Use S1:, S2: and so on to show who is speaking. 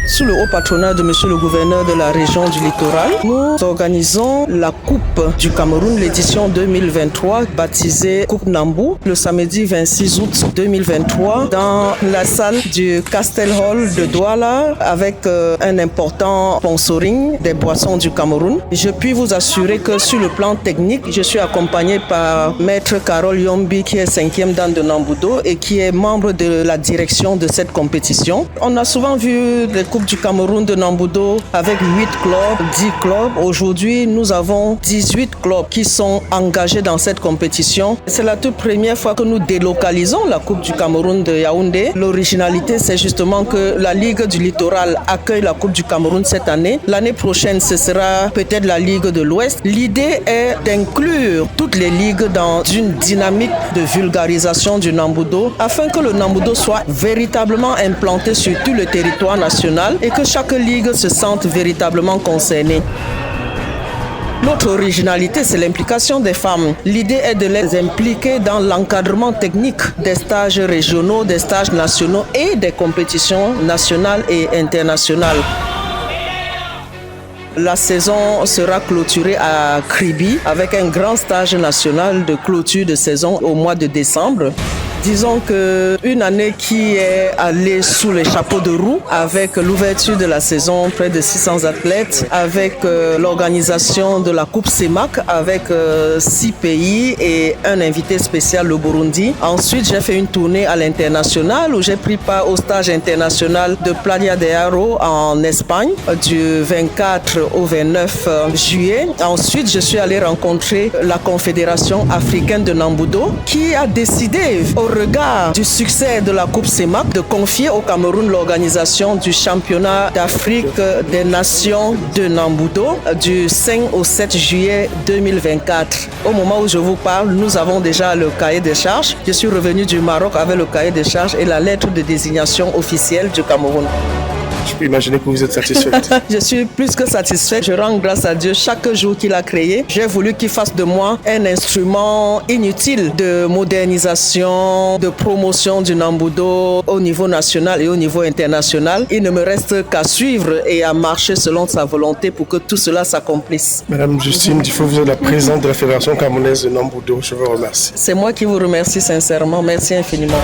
S1: Sous le haut patronat de Monsieur le gouverneur de la région du littoral, nous organisons la Coupe du Cameroun, l'édition 2023, baptisée Coupe Nambou, le samedi 26 août 2023, dans la salle du Castel Hall de Douala, avec un important sponsoring des boissons du Cameroun. Je puis vous assurer que sur le plan technique, je suis accompagné par Maître Carole Yombi, qui est 5e dan de Namboudo et qui est membre de la direction de cette compétition. On a souvent vu les Coupes du Cameroun de Namboudo avec 8 clubs, 10 clubs. Aujourd'hui, nous avons 18 clubs qui sont engagés dans cette compétition. C'est la toute première fois que nous délocalisons la Coupe du Cameroun de Yaoundé. L'originalité, c'est justement que la Ligue du Littoral accueille la Coupe du Cameroun cette année. L'année prochaine, ce sera peut-être la Ligue de l'Ouest. L'idée est d'inclure toutes les ligues dans une dynamique de vulgarisation du Namboudo afin que le Namboudo soit véritablement implanté sur tout le territoire national et que chaque ligue se sente véritablement concernée. L'autre originalité, c'est l'implication des femmes. L'idée est de les impliquer dans l'encadrement technique des stages régionaux, des stages nationaux et des compétitions nationales et internationales. La saison sera clôturée à Kribi avec un grand stage national de clôture de saison au mois de décembre. Disons qu'une année qui est allée sous les chapeaux de roue avec l'ouverture de la saison, près de 600 athlètes, avec l'organisation de la Coupe CEMAC avec 6 pays et un invité spécial, le Burundi. Ensuite, j'ai fait une tournée à l'international où j'ai pris part au stage international de Playa de Haro en Espagne du 24 au 29 juillet. Ensuite, je suis allé rencontrer la Confédération africaine de Namboudo qui a décidé, au regard du succès de la Coupe CEMAC, de confier au Cameroun l'organisation du championnat d'Afrique des nations de Namboudo du 5 au 7 juillet 2024. Au moment où je vous parle, nous avons déjà le cahier des charges. Je suis revenu du Maroc avec le cahier des charges et la lettre de désignation officielle du Cameroun.
S2: Je peux imaginer que vous êtes satisfaite.
S1: Je suis plus que satisfaite. Je rends grâce à Dieu chaque jour qu'il a créé. J'ai voulu qu'il fasse de moi un instrument inutile de modernisation, de promotion du Namboudo au niveau national et au niveau international. Il ne me reste qu'à suivre et à marcher selon sa volonté pour que tout cela s'accomplisse.
S2: Madame Justine Difo, vous êtes la présidente de la Fédération camerounaise de Namboudo. Je vous remercie.
S1: C'est moi qui vous remercie sincèrement. Merci infiniment.